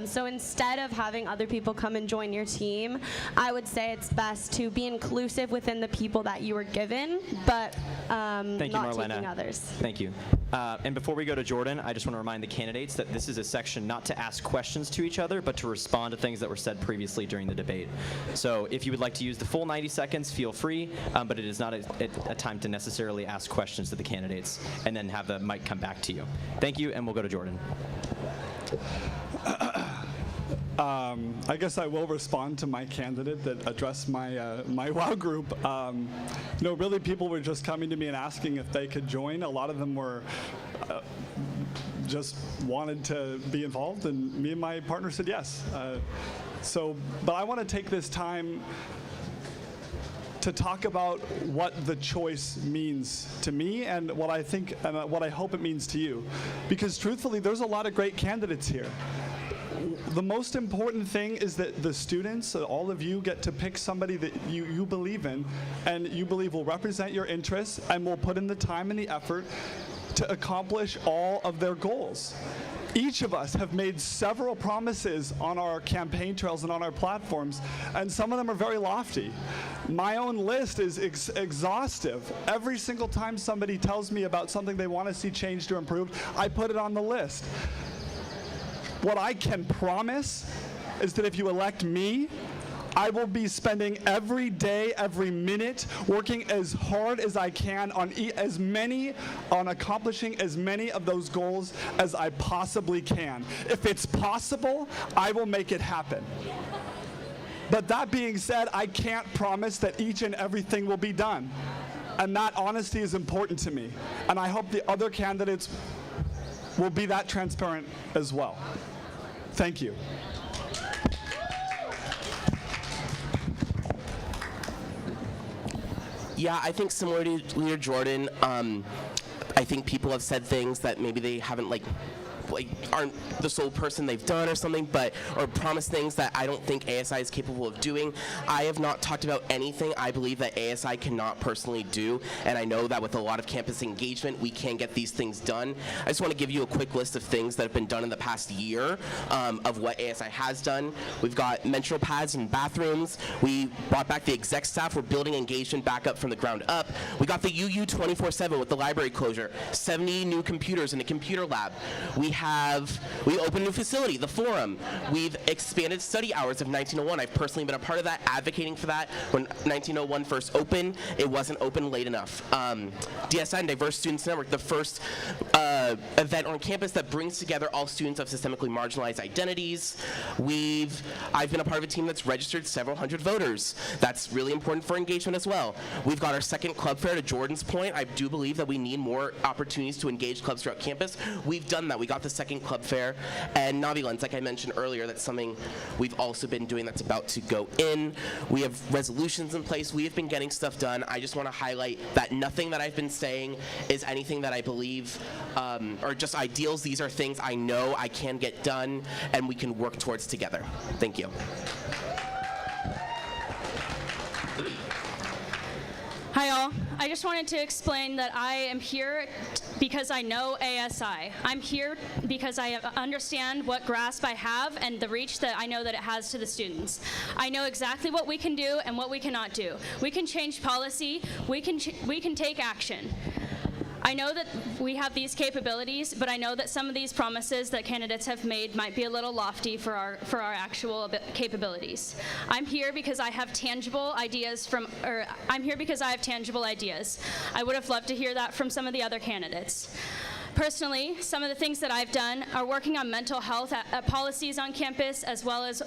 So instead of having other people come and join your team, I would say it's best to be inclusive within the people that you were given, but Thank you, not Marlena. taking others. Thank you. And before we go to Jordan, I just want to remind the candidates that this is a section not to ask questions to each other, but to respond to things that were said previously during the debate. So if you would like to use the full 90 seconds, feel free, but it is not a time to necessarily ask questions to the candidates and then have the mic come back to you. Thank you, and we'll go to Jordan. I guess I will respond to my candidate that addressed my my WOW group. Really, people were just coming to me and asking if they could join. A lot of them were just wanted to be involved, and me and my partner said yes. But I want to take this time to talk about what the choice means to me and what I think and what I hope it means to you. Because truthfully, there's a lot of great candidates here. The most important thing is that the students, all of you, get to pick somebody that you believe in and you believe will represent your interests and will put in the time and the effort to accomplish all of their goals. Each of us have made several promises on our campaign trails and on our platforms, and some of them are very lofty. My own list is exhaustive. Every single time somebody tells me about something they want to see changed or improved, I put it on the list. What I can promise is that if you elect me, I will be spending every day, every minute, working as hard as I can on accomplishing as many of those goals as I possibly can. If it's possible, I will make it happen. But that being said, I can't promise that each and everything will be done. And that honesty is important to me. And I hope the other candidates will be that transparent as well. Thank you. Yeah, I think similar to Leader Jordan, I think people have said things that maybe they haven't aren't the sole person they've done or something, or promised things that I don't think ASI is capable of doing. I have not talked about anything I believe that ASI cannot personally do, and I know that with a lot of campus engagement, we can get these things done. I just want to give you a quick list of things that have been done in the past year of what ASI has done. We've got menstrual pads in bathrooms. We brought back the exec staff. We're building engagement back up from the ground up. We got the UU 24/7 with the library closure, 70 new computers in a computer lab. We opened a new facility, the Forum. We've expanded study hours of 1901. I've personally been a part of that, advocating for that. When 1901 first opened, it wasn't open late enough. DSN, Diverse Students Network, the first event on campus that brings together all students of systemically marginalized identities. I've been a part of a team that's registered several hundred voters. That's really important for engagement as well. We've got our second club fair. To Jordan's point, I do believe that we need more opportunities to engage clubs throughout campus. We've done that. We got the second club fair. And Navilens, like I mentioned earlier, that's something we've also been doing that's about to go in. We have resolutions in place. We have been getting stuff done. I just want to highlight that nothing that I've been saying is anything that I believe or just ideals. These are things I know I can get done and we can work towards together. Thank you. Hi all. I just wanted to explain that I am here because I know ASI. I'm here because I understand what grasp I have and the reach that I know that it has to the students. I know exactly what we can do and what we cannot do. We can change policy. We can take action. I know that we have these capabilities, but I know that some of these promises that candidates have made might be a little lofty for our actual capabilities. I'm here because I have tangible ideas I'm here because I have tangible ideas. I would have loved to hear that from some of the other candidates. Personally, some of the things that I've done are working on mental health policies on campus, as well as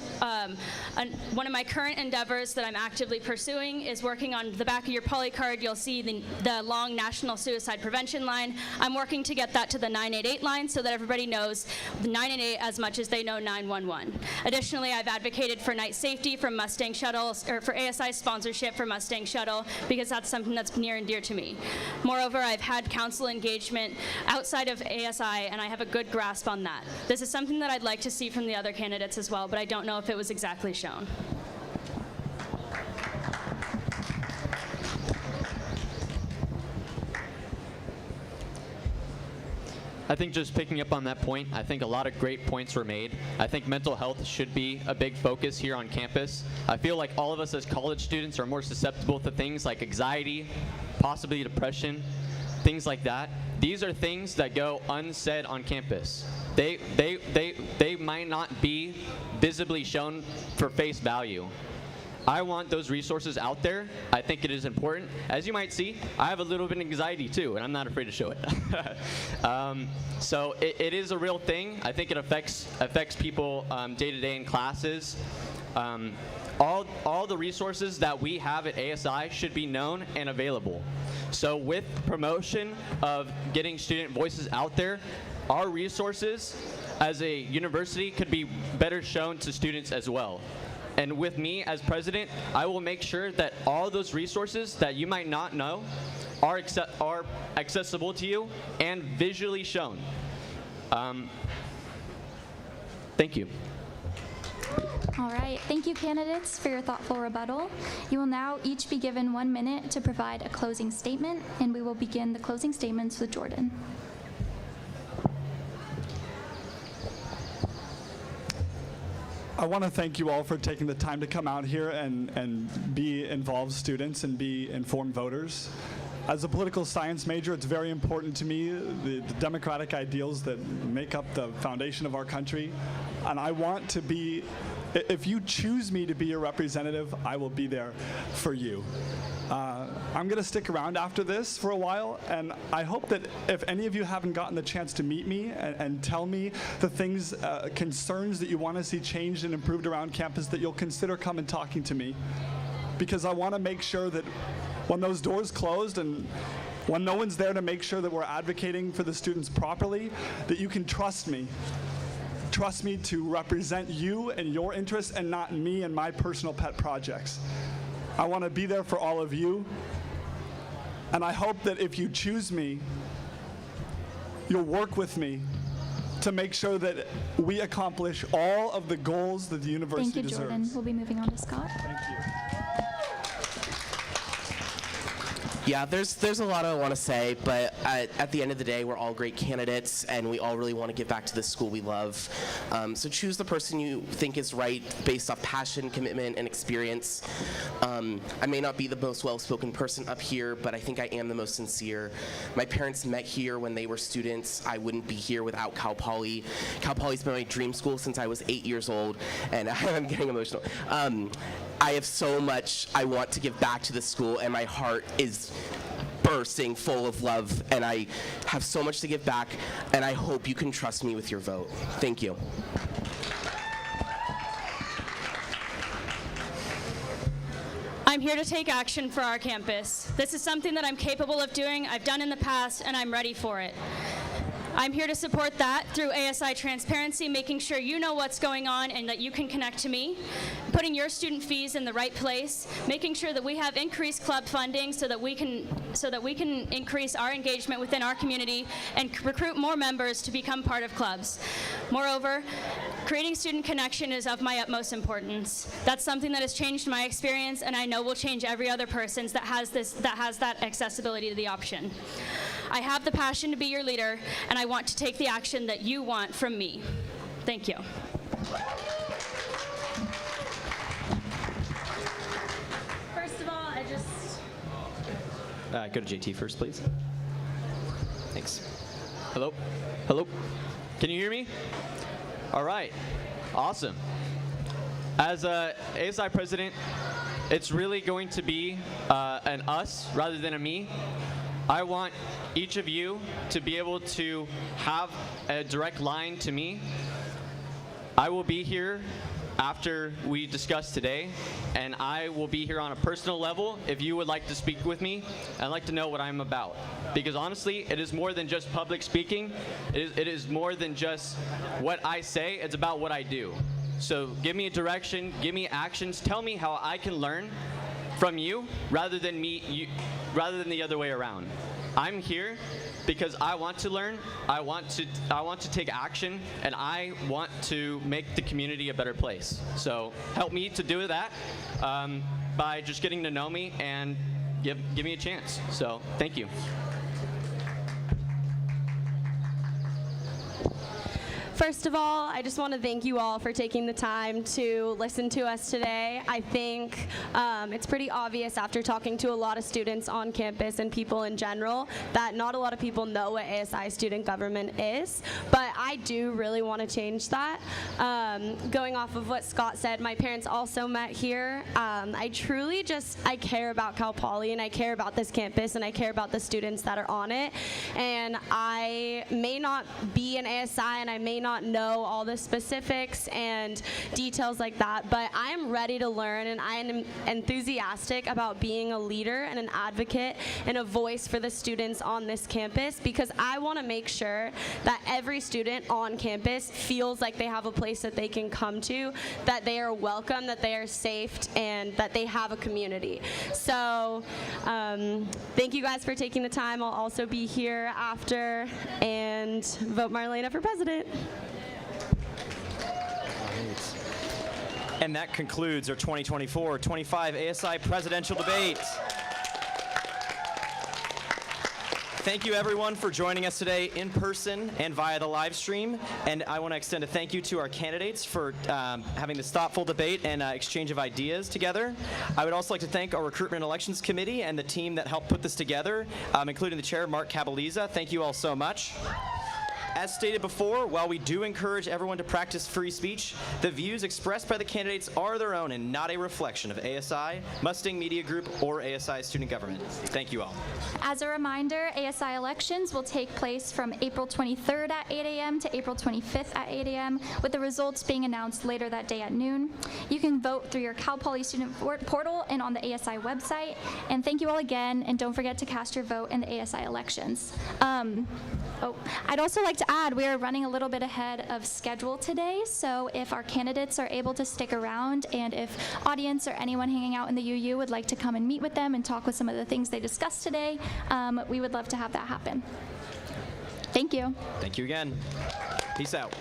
one of my current endeavors that I'm actively pursuing is working on the back of your Poly card. You'll see the long national suicide prevention line. I'm working to get that to the 988 line so that everybody knows the 988 as much as they know 911. Additionally, I've advocated for night safety for Mustang shuttles, or for ASI sponsorship for Mustang shuttle, because that's something that's near and dear to me. Moreover, I've had council engagement outside of ASI, and I have a good grasp on that. This is something that I'd like to see from the other candidates as well, but I don't know if it was exactly shown. I think just picking up on that point, I think a lot of great points were made. I think mental health should be a big focus here on campus. I feel like all of us as college students are more susceptible to things like anxiety, possibly depression, things like that. These are things that go unsaid on campus. They might not be visibly shown for face value. I want those resources out there. I think it is important. As you might see, I have a little bit of anxiety too, and I'm not afraid to show it. So it is a real thing. I think it affects people day to day in classes. All the resources that we have at ASI should be known and available. So with promotion of getting student voices out there, our resources as a university could be better shown to students as well. And with me as president, I will make sure that all those resources that you might not know are accessible to you and visually shown. Thank you. All right, thank you, candidates, for your thoughtful rebuttal. You will now each be given 1 minute to provide a closing statement, and we will begin the closing statements with Jordan. I want to thank you all for taking the time to come out here and be involved students and be informed voters. As a political science major, it's very important to me, the democratic ideals that make up the foundation of our country. And I want to be, if you choose me to be your representative, I will be there for you. I'm going to stick around after this for a while, and I hope that if any of you haven't gotten the chance to meet me and tell me the things, concerns that you want to see changed and improved around campus, that you'll consider coming talking to me. Because I want to make sure that when those doors closed and when no one's there to make sure that we're advocating for the students properly, that you can trust me. Trust me to represent you and your interests and not me and my personal pet projects. I want to be there for all of you. And I hope that if you choose me, you'll work with me to make sure that we accomplish all of the goals that the university deserves. Thank you, Jordan. We'll be moving on to Scott. Thank you. Yeah, there's a lot I want to say, but at the end of the day, we're all great candidates, and we all really want to give back to the school we love. So choose the person you think is right based off passion, commitment, and experience. I may not be the most well-spoken person up here, but I think I am the most sincere. My parents met here when they were students. I wouldn't be here without Cal Poly. Cal Poly's been my dream school since I was 8 years old, and I'm getting emotional. I have so much I want to give back to the school, and my heart is bursting full of love, and I have so much to give back, and I hope you can trust me with your vote. Thank you. I'm here to take action for our campus. This is something that I'm capable of doing, I've done in the past, and I'm ready for it. I'm here to support that through ASI transparency, making sure you know what's going on and that you can connect to me, putting your student fees in the right place, making sure that we have increased club funding so that we can increase our engagement within our community and recruit more members to become part of clubs. Moreover, creating student connection is of my utmost importance. That's something that has changed my experience, and I know will change every other person's that has that accessibility to the option. I have the passion to be your leader, and I want to take the action that you want from me. Thank you. First of all, I just... Go to JT first, please. Thanks. Hello? Hello? Can you hear me? All right. Awesome. As ASI president, it's really going to be an us rather than a me. I want each of you to be able to have a direct line to me. I will be here after we discuss today, and I will be here on a personal level if you would like to speak with me and like to know what I'm about. Because honestly, it is more than just public speaking. It is more than just what I say. It's about what I do. So give me a direction, give me actions, tell me how I can learn from you rather than the other way around. I'm here because I want to learn, I want to take action, and I want to make the community a better place. So help me to do that by just getting to know me and give me a chance. So thank you. First of all, I just want to thank you all for taking the time to listen to us today. I think it's pretty obvious after talking to a lot of students on campus and people in general that not a lot of people know what ASI student government is, but I do really want to change that. Going off of what Scott said, my parents also met here. I truly I care about Cal Poly, and I care about this campus, and I care about the students that are on it, and I may not be an ASI, and I may not not know all the specifics and details like that, but I am ready to learn, and I am enthusiastic about being a leader and an advocate and a voice for the students on this campus, because I want to make sure that every student on campus feels like they have a place that they can come to, that they are welcome, that they are safe, and that they have a community. So thank you guys for taking the time. I'll also be here after, and vote Marlena for president. And that concludes our 2024-25 ASI presidential debate. Thank you, everyone, for joining us today in person and via the live stream. And I want to extend a thank you to our candidates for having this thoughtful debate and exchange of ideas together. I would also like to thank our Recruitment and Elections Committee and the team that helped put this together, including the chair, Mark Cabaliza. Thank you all so much. As stated before, while we do encourage everyone to practice free speech, the views expressed by the candidates are their own and not a reflection of ASI, Mustang Media Group, or ASI student government. Thank you all. As a reminder, ASI elections will take place from April 23rd at 8 a.m. to April 25th at 8 a.m., with the results being announced later that day at noon. You can vote through your Cal Poly student portal and on the ASI website. And thank you all again, and don't forget to cast your vote in the ASI elections. I'd also like to add, we are running a little bit ahead of schedule today, so if our candidates are able to stick around, and if audience or anyone hanging out in the UU would like to come and meet with them and talk with some of the things they discussed today, we would love to have that happen. Thank you. Thank you again. Peace out.